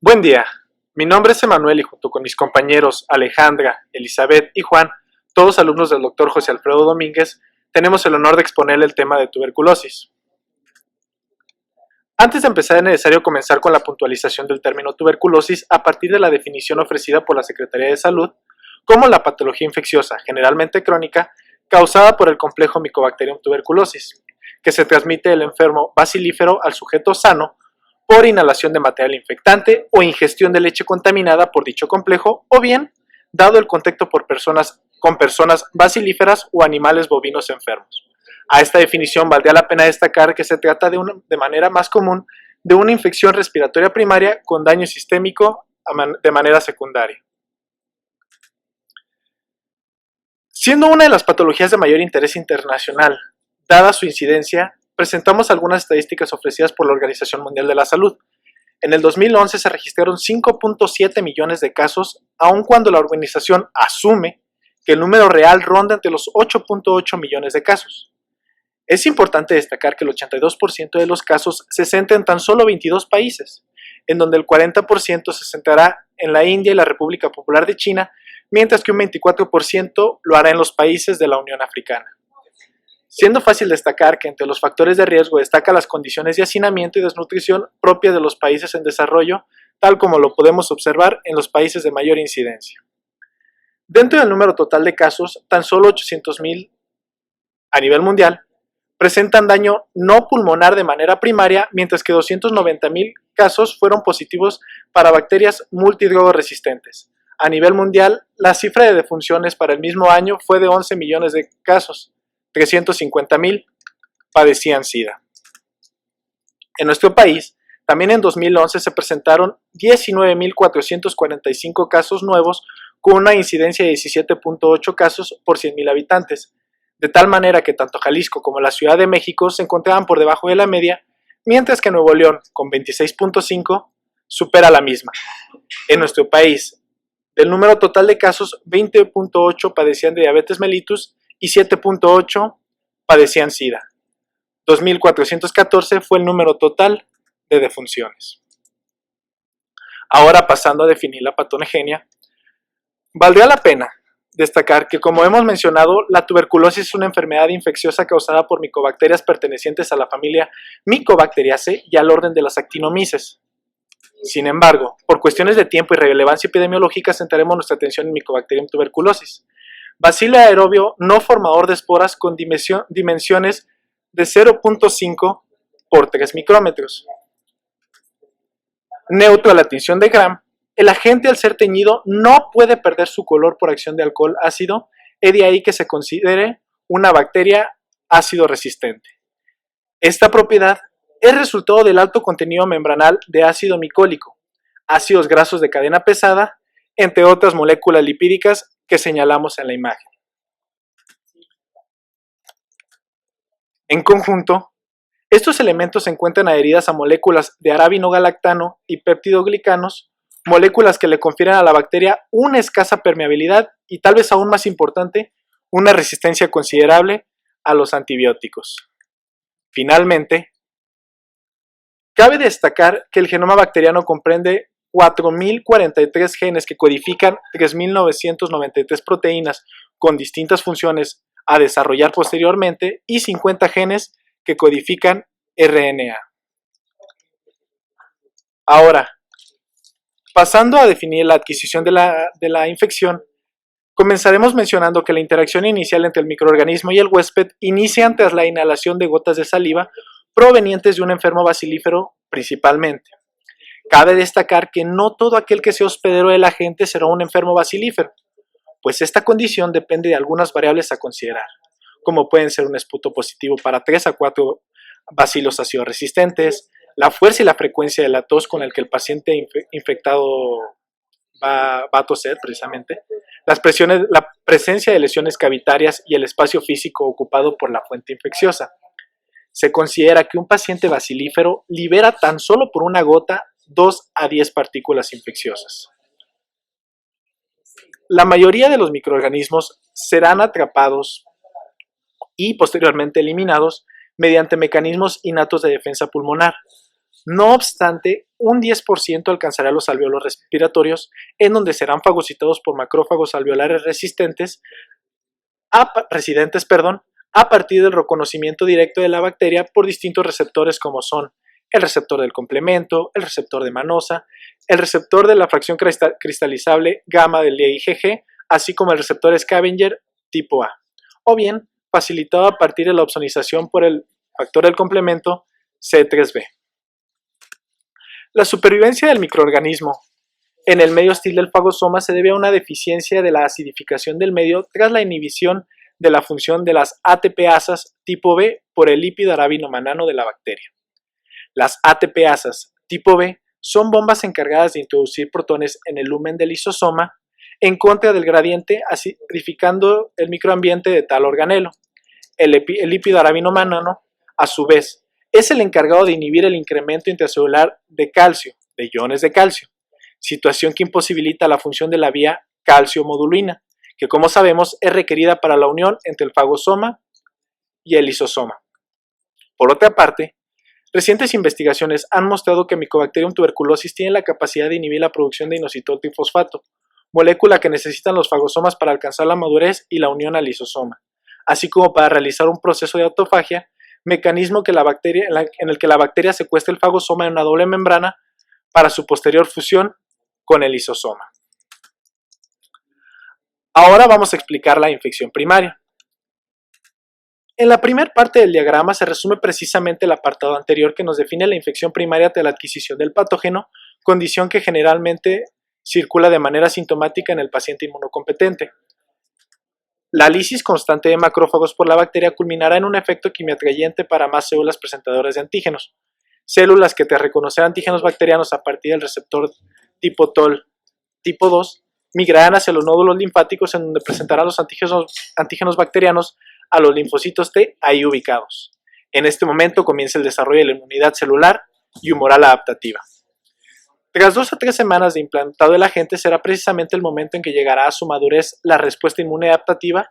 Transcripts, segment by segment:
Buen día, mi nombre es Emanuel y junto con mis compañeros Alejandra, Elizabeth y Juan, todos alumnos del Dr. José Alfredo Domínguez, tenemos el honor de exponer el tema de tuberculosis. Antes de empezar es necesario comenzar con la puntualización del término tuberculosis a partir de la definición ofrecida por la Secretaría de Salud como la patología infecciosa, generalmente crónica, causada por el complejo Mycobacterium tuberculosis, que se transmite del enfermo bacilífero al sujeto sano por inhalación de material infectante o ingestión de leche contaminada por dicho complejo, o bien dado el contacto con personas bacilíferas o animales bovinos enfermos. A esta definición valdría la pena destacar que se trata de manera más común de una infección respiratoria primaria con daño sistémico de manera secundaria. Siendo una de las patologías de mayor interés internacional, dada su incidencia, presentamos algunas estadísticas ofrecidas por la Organización Mundial de la Salud. En el 2011 se registraron 5.7 millones de casos, aun cuando la organización asume que el número real ronda entre los 8.8 millones de casos. Es importante destacar que el 82% de los casos se centra en tan solo 22 países, en donde el 40% se centrará en la India y la República Popular de China, mientras que un 24% lo hará en los países de la Unión Africana. Siendo fácil destacar que entre los factores de riesgo destaca las condiciones de hacinamiento y desnutrición propias de los países en desarrollo, tal como lo podemos observar en los países de mayor incidencia. Dentro del número total de casos, tan solo 800,000 a nivel mundial presentan daño no pulmonar de manera primaria, mientras que 290,000 casos fueron positivos para bacterias multidrogoresistentes. A nivel mundial, la cifra de defunciones para el mismo año fue de 11 millones de casos. 350,000 padecían SIDA. En nuestro país, también en 2011 se presentaron 19,445 casos nuevos con una incidencia de 17.8 casos por 100,000 habitantes, de tal manera que tanto Jalisco como la Ciudad de México se encontraban por debajo de la media, mientras que Nuevo León, con 26.5, supera la misma. En nuestro país, del número total de casos, 20.8 padecían de diabetes mellitus y 7.8 padecían SIDA. 2,414 fue el número total de defunciones. Ahora, pasando a definir la patogenia, valdría la pena destacar que, como hemos mencionado, la tuberculosis es una enfermedad infecciosa causada por micobacterias pertenecientes a la familia Mycobacteriaceae y al orden de las Actinomyces. Sin embargo, por cuestiones de tiempo y relevancia epidemiológica, centraremos nuestra atención en Mycobacterium tuberculosis, bacilo aerobio no formador de esporas con dimensiones de 0.5 por 3 micrómetros. Neutro a la tinción de Gram, el agente al ser teñido no puede perder su color por acción de alcohol ácido, y de ahí que se considere una bacteria ácido resistente. Esta propiedad es resultado del alto contenido membranal de ácido micólico, ácidos grasos de cadena pesada, entre otras moléculas lipídicas que señalamos en la imagen. En conjunto, estos elementos se encuentran adheridas a moléculas de arabinogalactano y peptidoglicanos, moléculas que le confieren a la bacteria una escasa permeabilidad y, tal vez aún más importante, una resistencia considerable a los antibióticos. Finalmente, cabe destacar que el genoma bacteriano comprende 4,043 genes que codifican 3,993 proteínas con distintas funciones a desarrollar posteriormente y 50 genes que codifican RNA. Ahora, pasando a definir la adquisición de la infección, comenzaremos mencionando que la interacción inicial entre el microorganismo y el huésped inicia tras la inhalación de gotas de saliva provenientes de un enfermo bacilífero principalmente. Cabe destacar que no todo aquel que sea hospedero del agente será un enfermo bacilífero, pues esta condición depende de algunas variables a considerar, como pueden ser un esputo positivo para 3 a 4 bacilos ácido resistentes, la fuerza y la frecuencia de la tos con el que el paciente infectado va a toser precisamente, la presencia de lesiones cavitarias y el espacio físico ocupado por la fuente infecciosa. Se considera que un paciente bacilífero libera tan solo por una gota 2 a 10 partículas infecciosas. La mayoría de los microorganismos serán atrapados y posteriormente eliminados mediante mecanismos innatos de defensa pulmonar. No obstante, un 10% alcanzará los alveolos respiratorios, en donde serán fagocitados por macrófagos alveolares residentes, a partir del reconocimiento directo de la bacteria por distintos receptores como son el receptor del complemento, el receptor de manosa, el receptor de la fracción cristalizable gamma del IgG, así como el receptor scavenger tipo A, o bien facilitado a partir de la opsonización por el factor del complemento C3b. La supervivencia del microorganismo en el medio hostil del fagosoma se debe a una deficiencia de la acidificación del medio tras la inhibición de la función de las ATPasas tipo B por el lípido arabinomanano de la bacteria. Las ATPasas tipo B son bombas encargadas de introducir protones en el lumen del lisosoma en contra del gradiente, acidificando el microambiente de tal organelo. El lípido arabinomanano, a su vez, es el encargado de inhibir el incremento intracelular de calcio, de iones de calcio, situación que imposibilita la función de la vía calcio-modulina, que como sabemos es requerida para la unión entre el fagosoma y el lisosoma. Por otra parte, recientes investigaciones han mostrado que Mycobacterium tuberculosis tiene la capacidad de inhibir la producción de inositol trifosfato, molécula que necesitan los fagosomas para alcanzar la madurez y la unión al lisosoma, así como para realizar un proceso de autofagia, mecanismo en el que la bacteria secuestra el fagosoma en una doble membrana para su posterior fusión con el lisosoma. Ahora vamos a explicar la infección primaria. En la primera parte del diagrama se resume precisamente el apartado anterior que nos define la infección primaria tras la adquisición del patógeno, condición que generalmente circula de manera sintomática en el paciente inmunocompetente. La lisis constante de macrófagos por la bacteria culminará en un efecto quimioatrayente para más células presentadoras de antígenos, células que tras reconocer antígenos bacterianos a partir del receptor tipo TOL tipo 2 migrarán hacia los nódulos linfáticos en donde presentarán los antígenos bacterianos a los linfocitos T ahí ubicados. En este momento comienza el desarrollo de la inmunidad celular y humoral adaptativa. Tras 2 a 3 semanas de implantado el agente será precisamente el momento en que llegará a su madurez la respuesta inmune adaptativa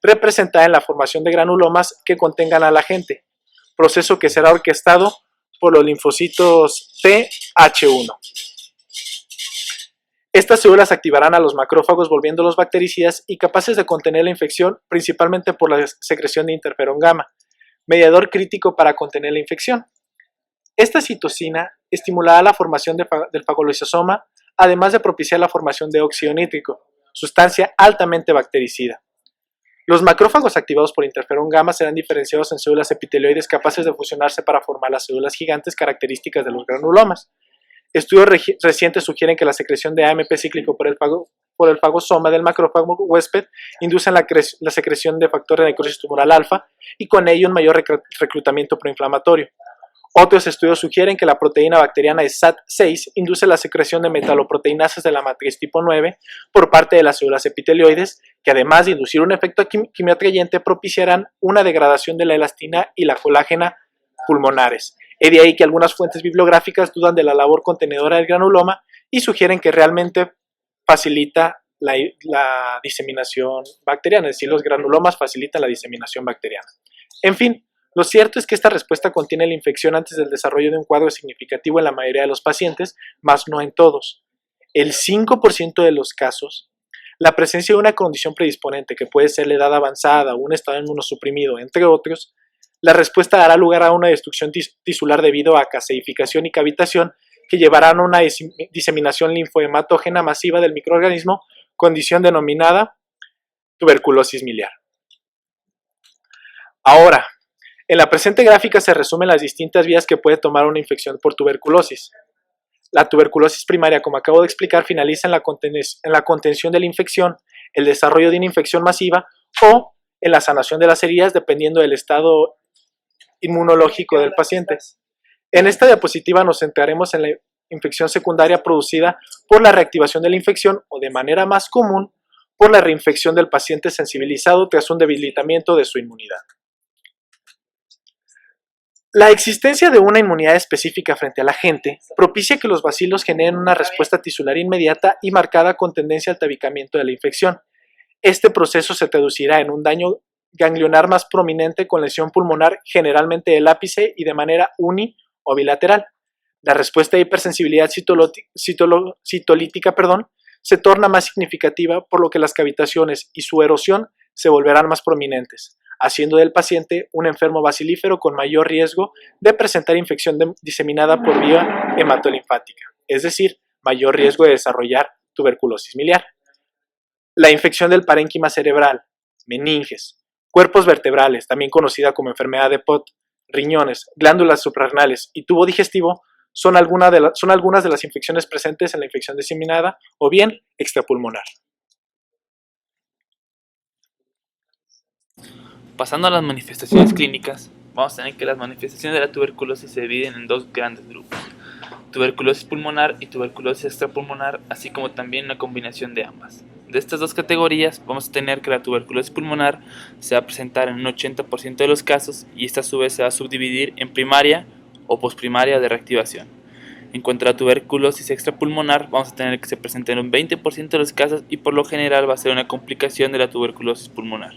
representada en la formación de granulomas que contengan al agente, proceso que será orquestado por los linfocitos TH1. Estas células activarán a los macrófagos volviéndolos bactericidas y capaces de contener la infección principalmente por la secreción de interferón gamma, mediador crítico para contener la infección. Esta citocina estimulará la formación del fagolisosoma, además de propiciar la formación de óxido nítrico, sustancia altamente bactericida. Los macrófagos activados por interferón gamma serán diferenciados en células epitelioides capaces de fusionarse para formar las células gigantes características de los granulomas. Estudios recientes sugieren que la secreción de AMP cíclico por el fagosoma del macrófago huésped induce la secreción de factor de necrosis tumoral alfa y con ello un mayor reclutamiento proinflamatorio. Otros estudios sugieren que la proteína bacteriana de SAT6 induce la secreción de metaloproteinasas de la matriz tipo 9 por parte de las células epitelioides, que además de inducir un efecto quimioatrayente propiciarán una degradación de la elastina y la colágena pulmonares. Es de ahí que algunas fuentes bibliográficas dudan de la labor contenedora del granuloma y sugieren que realmente facilita la diseminación bacteriana, es decir, los granulomas facilitan la diseminación bacteriana. En fin, lo cierto es que esta respuesta contiene la infección antes del desarrollo de un cuadro significativo en la mayoría de los pacientes, mas no en todos. El 5% de los casos, la presencia de una condición predisponente que puede ser la edad avanzada o un estado inmunosuprimido, entre otros, la respuesta dará lugar a una destrucción tisular debido a caseificación y cavitación que llevarán a una diseminación linfohematógena masiva del microorganismo, condición denominada tuberculosis miliar. Ahora, en la presente gráfica se resumen las distintas vías que puede tomar una infección por tuberculosis. La tuberculosis primaria, como acabo de explicar, finaliza en la contención de la infección, el desarrollo de una infección masiva o en la sanación de las heridas dependiendo del estado inmunológico del paciente. En esta diapositiva nos centraremos en la infección secundaria producida por la reactivación de la infección o, de manera más común, por la reinfección del paciente sensibilizado tras un debilitamiento de su inmunidad. La existencia de una inmunidad específica frente al agente propicia que los bacilos generen una respuesta tisular inmediata y marcada con tendencia al tabicamiento de la infección. Este proceso se traducirá en un daño ganglionar más prominente con lesión pulmonar generalmente del ápice y de manera uni o bilateral, La respuesta de hipersensibilidad citolítica, se torna más significativa, por lo que las cavitaciones y su erosión se volverán más prominentes, haciendo del paciente un enfermo bacilífero con mayor riesgo de presentar infección diseminada por vía hematolinfática, es decir, mayor riesgo de desarrollar tuberculosis miliar. La infección del parénquima cerebral, meninges, cuerpos vertebrales, también conocida como enfermedad de Pott, riñones, glándulas suprarrenales y tubo digestivo, son algunas de las infecciones presentes en la infección diseminada o bien extrapulmonar. Pasando a las manifestaciones clínicas, vamos a tener que las manifestaciones de la tuberculosis se dividen en dos grandes grupos: tuberculosis pulmonar y tuberculosis extrapulmonar, así como también una combinación de ambas. De estas dos categorías vamos a tener que la tuberculosis pulmonar se va a presentar en un 80% de los casos, y esta a su vez se va a subdividir en primaria o posprimaria de reactivación. En cuanto a la tuberculosis extrapulmonar, vamos a tener que se presente en un 20% de los casos, y por lo general va a ser una complicación de la tuberculosis pulmonar.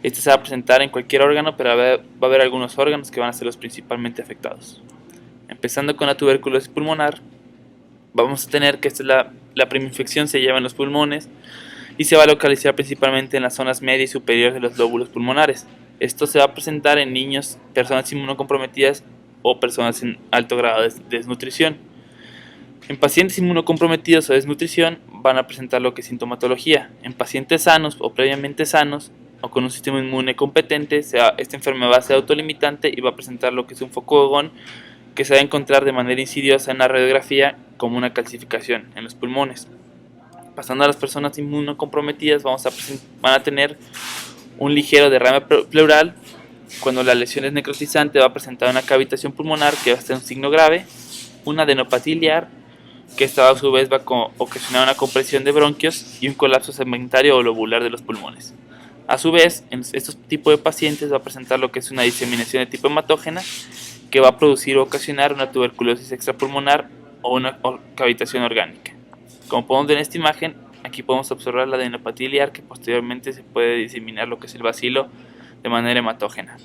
Esta se va a presentar en cualquier órgano, pero va a haber algunos órganos que van a ser los principalmente afectados. Empezando con la tuberculosis pulmonar, vamos a tener que la primera infección se lleva en los pulmones y se va a localizar principalmente en las zonas media y superior de los lóbulos pulmonares. Esto se va a presentar en niños, personas inmunocomprometidas o personas en alto grado de desnutrición. En pacientes inmunocomprometidos o desnutrición van a presentar lo que es sintomatología. En pacientes sanos o previamente sanos o con un sistema inmune competente, esta enfermedad va a ser autolimitante y va a presentar lo que es un foco Gogón, que se va a encontrar de manera insidiosa en la radiografía como una calcificación en los pulmones. Pasando a las personas inmunocomprometidas, van a tener un ligero derrame pleural. Cuando la lesión es necrotizante, va a presentar una cavitación pulmonar que va a ser un signo grave, una adenopatía iliar, que esta a su vez va a ocasionar una compresión de bronquios y un colapso segmentario o lobular de los pulmones. A su vez, en estos tipos de pacientes va a presentar lo que es una diseminación de tipo hematógena, que va a producir o ocasionar una tuberculosis extrapulmonar o una cavitación orgánica. Como podemos ver en esta imagen, aquí podemos observar la adenopatía iliar, que posteriormente se puede diseminar lo que es el bacilo de manera hematógena.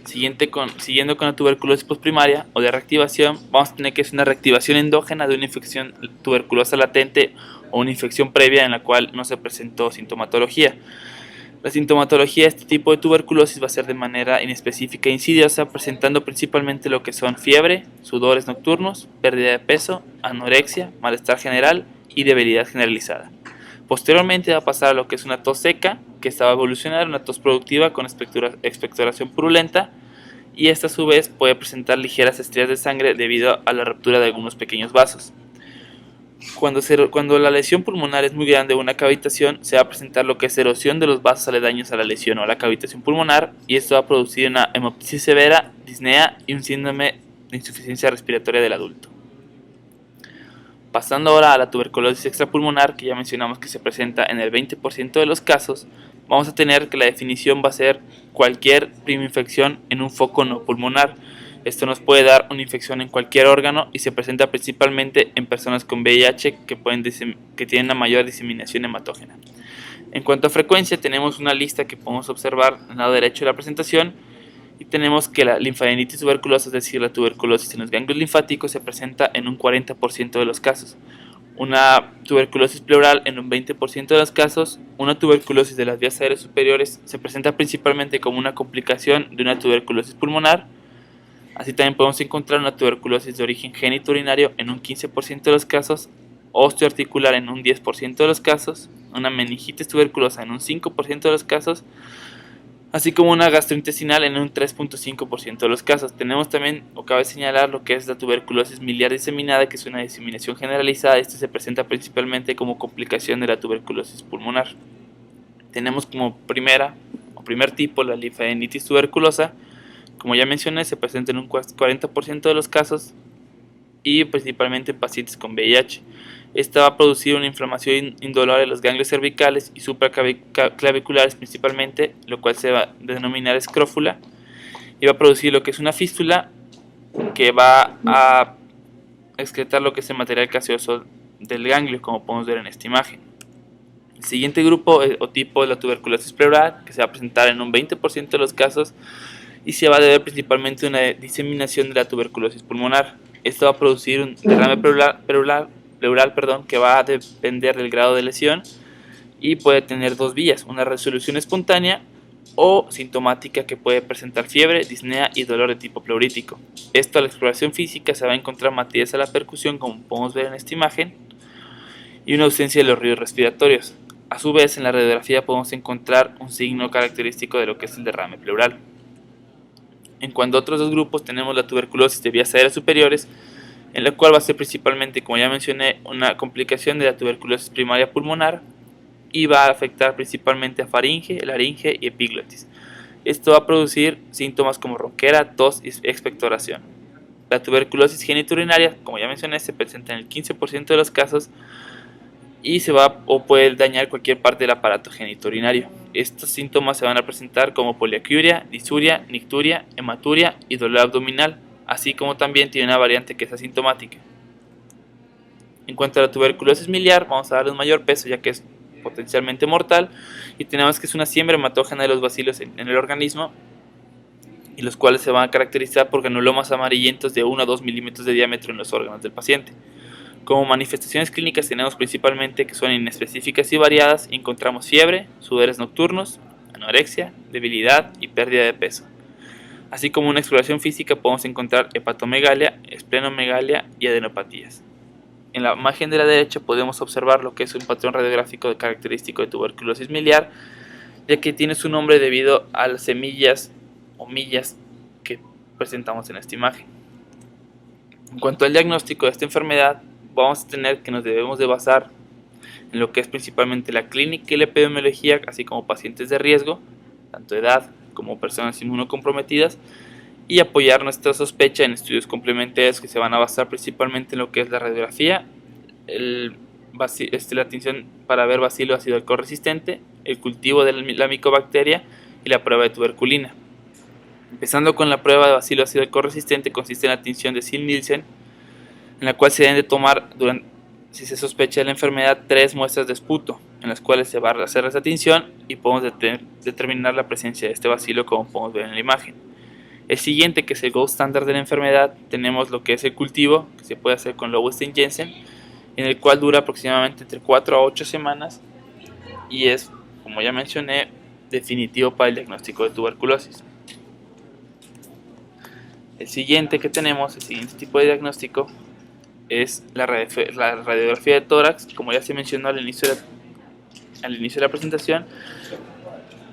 Siguiendo con la tuberculosis postprimaria o de reactivación, vamos a tener que es una reactivación endógena de una infección tuberculosa latente o una infección previa en la cual no se presentó sintomatología. La sintomatología de este tipo de tuberculosis va a ser de manera inespecífica e insidiosa, presentando principalmente lo que son fiebre, sudores nocturnos, pérdida de peso, anorexia, malestar general y debilidad generalizada. Posteriormente va a pasar a lo que es una tos seca, que esta va a evolucionar a una tos productiva con expectoración purulenta, y esta a su vez puede presentar ligeras estrías de sangre debido a la ruptura de algunos pequeños vasos. Cuando la lesión pulmonar es muy grande o una cavitación, se va a presentar lo que es erosión de los vasos aledaños a la lesión o a la cavitación pulmonar, y esto va a producir una hemoptisis severa, disnea y un síndrome de insuficiencia respiratoria del adulto. Pasando ahora a la tuberculosis extrapulmonar, que ya mencionamos que se presenta en el 20% de los casos, vamos a tener que la definición va a ser cualquier prima infección en un foco no pulmonar. Esto nos puede dar una infección en cualquier órgano y se presenta principalmente en personas con VIH que tienen una mayor diseminación hematógena. En cuanto a frecuencia, tenemos una lista que podemos observar al lado derecho de la presentación, y tenemos que la linfadenitis tuberculosa, es decir, la tuberculosis en los ganglios linfáticos, se presenta en un 40% de los casos. Una tuberculosis pleural en un 20% de los casos. Una tuberculosis de las vías aéreas superiores se presenta principalmente como una complicación de una tuberculosis pulmonar. Así también podemos encontrar una tuberculosis de origen genitourinario en un 15% de los casos, osteoarticular en un 10% de los casos, una meningitis tuberculosa en un 5% de los casos, así como una gastrointestinal en un 3.5% de los casos. Tenemos también, o cabe señalar, lo que es la tuberculosis miliar diseminada, que es una diseminación generalizada. Este se presenta principalmente como complicación de la tuberculosis pulmonar. Tenemos como primer tipo la linfadenitis tuberculosa. Como ya mencioné, se presenta en un 40% de los casos y principalmente en pacientes con VIH. Esta va a producir una inflamación indolora de los ganglios cervicales y supraclaviculares principalmente, lo cual se va a denominar escrófula, y va a producir lo que es una fístula que va a excretar lo que es el material gaseoso del ganglio, como podemos ver en esta imagen. El siguiente grupo o tipo es la tuberculosis pleural, que se va a presentar en un 20% de los casos y se va a deber principalmente a una diseminación de la tuberculosis pulmonar. Esto va a producir un derrame pleural, que va a depender del grado de lesión y puede tener dos vías, una resolución espontánea o sintomática que puede presentar fiebre, disnea y dolor de tipo pleurítico. Esto a la exploración física se va a encontrar materias a la percusión, como podemos ver en esta imagen, y una ausencia de los ruidos respiratorios. A su vez, en la radiografía podemos encontrar un signo característico de lo que es el derrame pleural. En cuanto a otros dos grupos, tenemos la tuberculosis de vías aéreas superiores, en la cual va a ser principalmente, como ya mencioné, una complicación de la tuberculosis primaria pulmonar y va a afectar principalmente a faringe, laringe y epiglotis. Esto va a producir síntomas como ronquera, tos y expectoración. La tuberculosis genitourinaria, como ya mencioné, se presenta en el 15% de los casos y se va o puede dañar cualquier parte del aparato genitourinario. Estos síntomas se van a presentar como poliaquiuria, disuria, nicturia, hematuria y dolor abdominal, así como también tiene una variante que es asintomática. En cuanto a la tuberculosis miliar, vamos a darle un mayor peso ya que es potencialmente mortal, y tenemos que es una siembra hematógena de los bacilos en el organismo, y los cuales se van a caracterizar por granulomas amarillentos de 1 a 2 milímetros de diámetro en los órganos del paciente. Como manifestaciones clínicas tenemos principalmente que son inespecíficas y variadas, y encontramos fiebre, sudores nocturnos, anorexia, debilidad y pérdida de peso. Así como una exploración física podemos encontrar hepatomegalia, esplenomegalia y adenopatías. En la imagen de la derecha podemos observar lo que es un patrón radiográfico característico de tuberculosis miliar, ya que tiene su nombre debido a las semillas o millas que presentamos en esta imagen. En cuanto al diagnóstico de esta enfermedad, vamos a tener que nos debemos de basar en lo que es principalmente la clínica y la epidemiología, así como pacientes de riesgo, tanto de edad como personas inmunocomprometidas, y apoyar nuestra sospecha en estudios complementarios que se van a basar principalmente en lo que es la radiografía, la tinción para ver bacilo ácido alcohol resistente, el cultivo de la micobacteria y la prueba de tuberculina. Empezando con la prueba de bacilo ácido alcohol resistente, consiste en la tinción de Ziel-Nielsen, en la cual se deben de tomar, si se sospecha de la enfermedad, 3 muestras de esputo, en las cuales se va a hacer esa tinción y podemos determinar la presencia de este bacilo, como podemos ver en la imagen. El siguiente, que es el gold standard de la enfermedad, tenemos lo que es el cultivo, que se puede hacer con Lowestein-Jensen, en el cual dura aproximadamente entre 4 a 8 semanas y es, como ya mencioné, definitivo para el diagnóstico de tuberculosis. El siguiente tipo de diagnóstico es la radiografía de tórax. Como ya se mencionó al inicio de la presentación,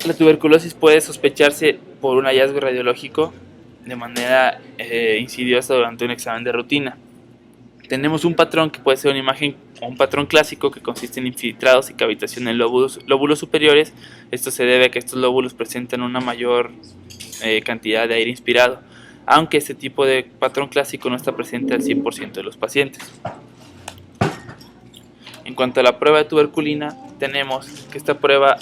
la tuberculosis puede sospecharse por un hallazgo radiológico de manera insidiosa durante un examen de rutina. Tenemos un patrón que puede ser una imagen o un patrón clásico, que consiste en infiltrados y cavitación en lóbulos superiores. Esto se debe a que estos lóbulos presentan una mayor cantidad de aire inspirado, aunque este tipo de patrón clásico no está presente al 100% de los pacientes. En cuanto a la prueba de tuberculina, tenemos que esta prueba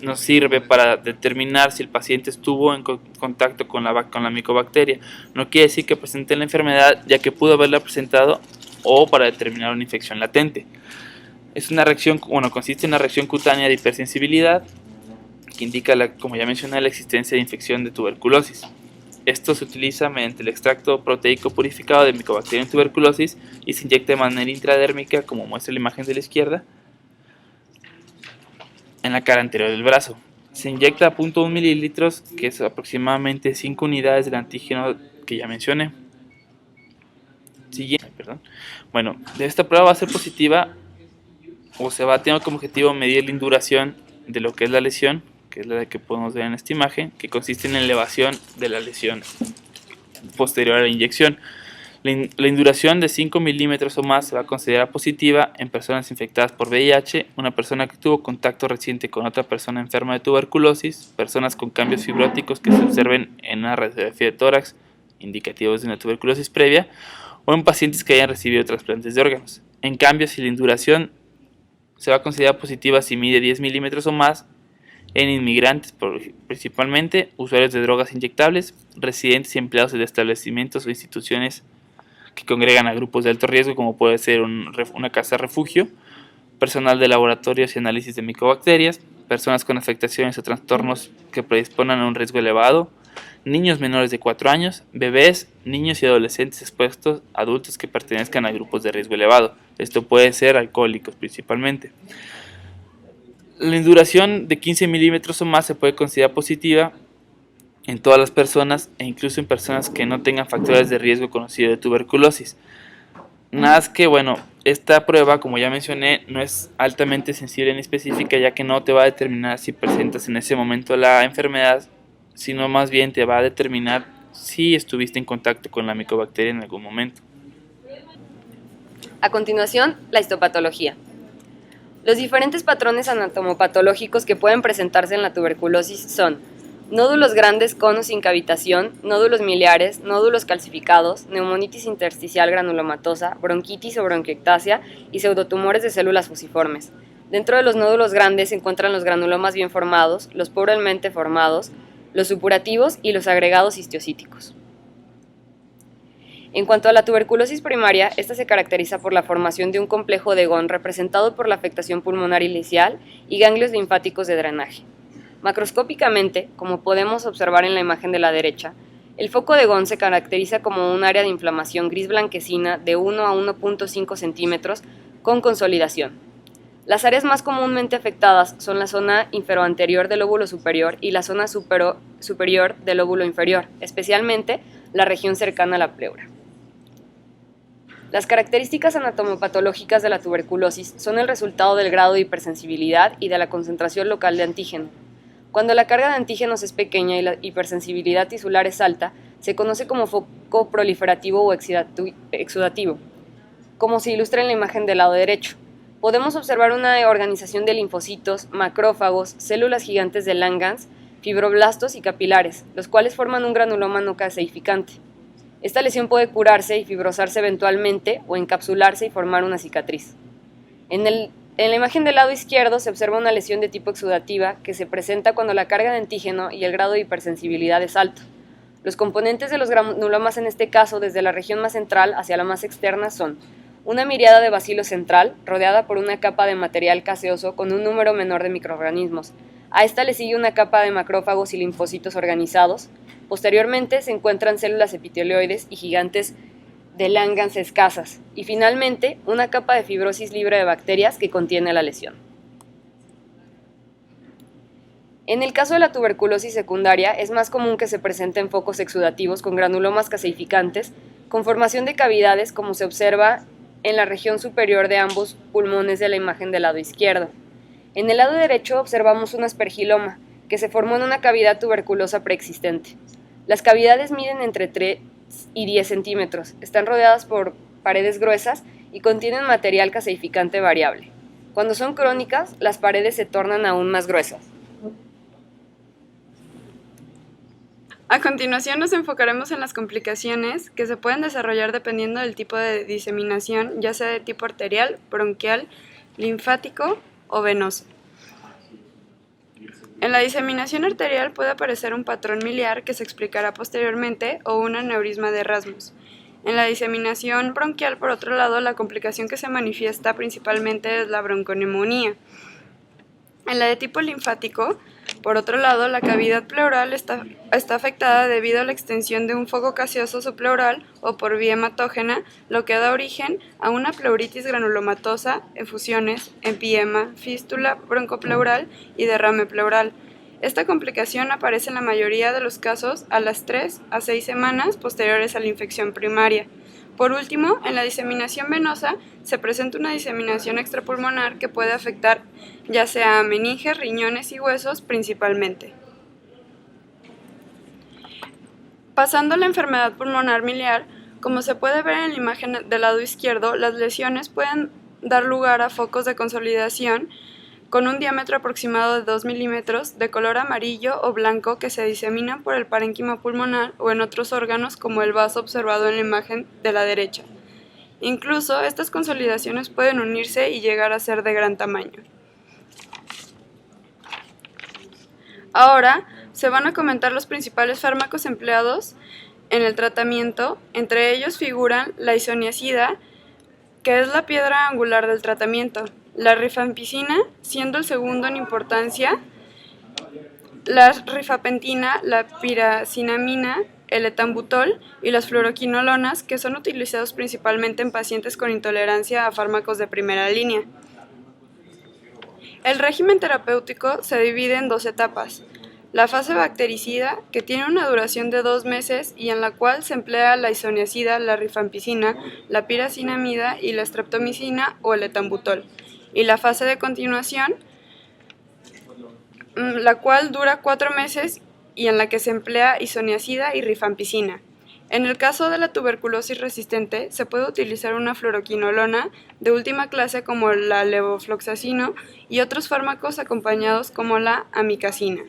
nos sirve para determinar si el paciente estuvo en contacto con la micobacteria. No quiere decir que presente la enfermedad, ya que pudo haberla presentado, o para determinar una infección latente. Consiste en una reacción cutánea de hipersensibilidad que indica, como ya mencioné, la existencia de infección de tuberculosis. Esto se utiliza mediante el extracto proteico purificado de Mycobacterium tuberculosis y se inyecta de manera intradérmica, como muestra la imagen de la izquierda, en la cara anterior del brazo. Se inyecta a 0.1 mililitros, que es aproximadamente 5 unidades del antígeno que ya mencioné. De esta prueba va a ser positiva, o se va a tener como objetivo medir la induración de lo que es la lesión, que es la que podemos ver en esta imagen, que consiste en la elevación de la lesión posterior a la inyección. La induración de 5 milímetros o más se va a considerar positiva en personas infectadas por VIH, una persona que tuvo contacto reciente con otra persona enferma de tuberculosis, personas con cambios fibróticos que se observen en una radiografía de tórax, indicativos de una tuberculosis previa, o en pacientes que hayan recibido trasplantes de órganos. En cambio, si la induración se va a considerar positiva si mide 10 milímetros o más en inmigrantes, principalmente usuarios de drogas inyectables, residentes y empleados de establecimientos o instituciones que congregan a grupos de alto riesgo, como puede ser una casa refugio, personal de laboratorios y análisis de micobacterias, personas con afectaciones o trastornos que predisponan a un riesgo elevado, niños menores de 4 años, bebés, niños y adolescentes expuestos, adultos que pertenezcan a grupos de riesgo elevado. Esto puede ser alcohólicos principalmente. La induración de 15 milímetros o más se puede considerar positiva en todas las personas e incluso en personas que no tengan factores de riesgo conocido de tuberculosis. Nada es que, bueno, esta prueba, como ya mencioné, no es altamente sensible ni específica, ya que no te va a determinar si presentas en ese momento la enfermedad, sino más bien te va a determinar si estuviste en contacto con la micobacteria en algún momento. A continuación, la histopatología. Los diferentes patrones anatomopatológicos que pueden presentarse en la tuberculosis son nódulos grandes con o sin cavitación, nódulos miliares, nódulos calcificados, neumonitis intersticial granulomatosa, bronquitis o bronquiectasia y pseudotumores de células fusiformes. Dentro de los nódulos grandes se encuentran los granulomas bien formados, los pobrelmente formados, los supurativos y los agregados histiocíticos. En cuanto a la tuberculosis primaria, esta se caracteriza por la formación de un complejo de Ghon representado por la afectación pulmonar inicial y ganglios linfáticos de drenaje. Macroscópicamente, como podemos observar en la imagen de la derecha, el foco de Ghon se caracteriza como un área de inflamación gris blanquecina de 1 a 1.5 centímetros con consolidación. Las áreas más comúnmente afectadas son la zona inferoanterior del lóbulo superior y la zona superior del lóbulo inferior, especialmente la región cercana a la pleura. Las características anatomopatológicas de la tuberculosis son el resultado del grado de hipersensibilidad y de la concentración local de antígeno. Cuando la carga de antígenos es pequeña y la hipersensibilidad tisular es alta, se conoce como foco proliferativo o exudativo, como se ilustra en la imagen del lado derecho. Podemos observar una organización de linfocitos, macrófagos, células gigantes de Langerhans, fibroblastos y capilares, los cuales forman un granuloma no caseificante. Esta lesión puede curarse y fibrosarse eventualmente o encapsularse y formar una cicatriz. En la imagen del lado izquierdo se observa una lesión de tipo exudativa que se presenta cuando la carga de antígeno y el grado de hipersensibilidad es alto. Los componentes de los granulomas en este caso, desde la región más central hacia la más externa, son una miriada de bacilo central, rodeada por una capa de material caseoso con un número menor de microorganismos. A esta le sigue una capa de macrófagos y linfocitos organizados. Posteriormente se encuentran células epitelioides y gigantes de Langerhans escasas. Y finalmente, una capa de fibrosis libre de bacterias que contiene la lesión. En el caso de la tuberculosis secundaria, es más común que se presenten focos exudativos con granulomas caseificantes, con formación de cavidades como se observa en la región superior de ambos pulmones de la imagen del lado izquierdo. En el lado derecho observamos un aspergiloma, que se formó en una cavidad tuberculosa preexistente. Las cavidades miden entre 3 y 10 centímetros, están rodeadas por paredes gruesas y contienen material caseificante variable. Cuando son crónicas, las paredes se tornan aún más gruesas. A continuación nos enfocaremos en las complicaciones que se pueden desarrollar dependiendo del tipo de diseminación, ya sea de tipo arterial, bronquial, linfático o venoso. En la diseminación arterial puede aparecer un patrón miliar que se explicará posteriormente o un aneurisma de Erasmus. En la diseminación bronquial, por otro lado, la complicación que se manifiesta principalmente es la bronconeumonía. En la de tipo linfático, por otro lado, la cavidad pleural está afectada debido a la extensión de un foco caseoso subpleural o por vía hematógena, lo que da origen a una pleuritis granulomatosa, efusiones, empiema, fístula broncopleural y derrame pleural. Esta complicación aparece en la mayoría de los casos a las 3 a 6 semanas posteriores a la infección primaria. Por último, en la diseminación venosa se presenta una diseminación extrapulmonar que puede afectar ya sea a meninges, riñones y huesos principalmente. Pasando a la enfermedad pulmonar miliar, como se puede ver en la imagen del lado izquierdo, las lesiones pueden dar lugar a focos de consolidación con un diámetro aproximado de 2 milímetros, de color amarillo o blanco que se diseminan por el parénquima pulmonar o en otros órganos como el vaso observado en la imagen de la derecha. Incluso, estas consolidaciones pueden unirse y llegar a ser de gran tamaño. Ahora, se van a comentar los principales fármacos empleados en el tratamiento. Entre ellos figuran la isoniazida, que es la piedra angular del tratamiento, la rifampicina, siendo el segundo en importancia, la rifapentina, la piracinamina, el etambutol y las fluoroquinolonas, que son utilizados principalmente en pacientes con intolerancia a fármacos de primera línea. El régimen terapéutico se divide en 2 etapas. La fase bactericida, que tiene una duración de 2 meses y en la cual se emplea la isoniazida, la rifampicina, la piracinamida y la streptomicina o el etambutol. Y la fase de continuación, la cual dura 4 meses y en la que se emplea isoniazida y rifampicina. En el caso de la tuberculosis resistente, se puede utilizar una fluoroquinolona de última clase como la levofloxacino y otros fármacos acompañados como la amikacina.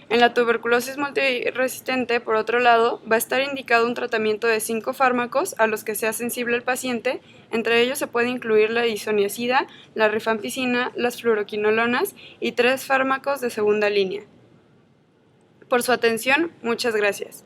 En la tuberculosis multiresistente, por otro lado, va a estar indicado un tratamiento de 5 fármacos a los que sea sensible el paciente. Entre ellos se puede incluir la isoniazida, la rifampicina, las fluoroquinolonas y 3 fármacos de segunda línea. Por su atención, muchas gracias.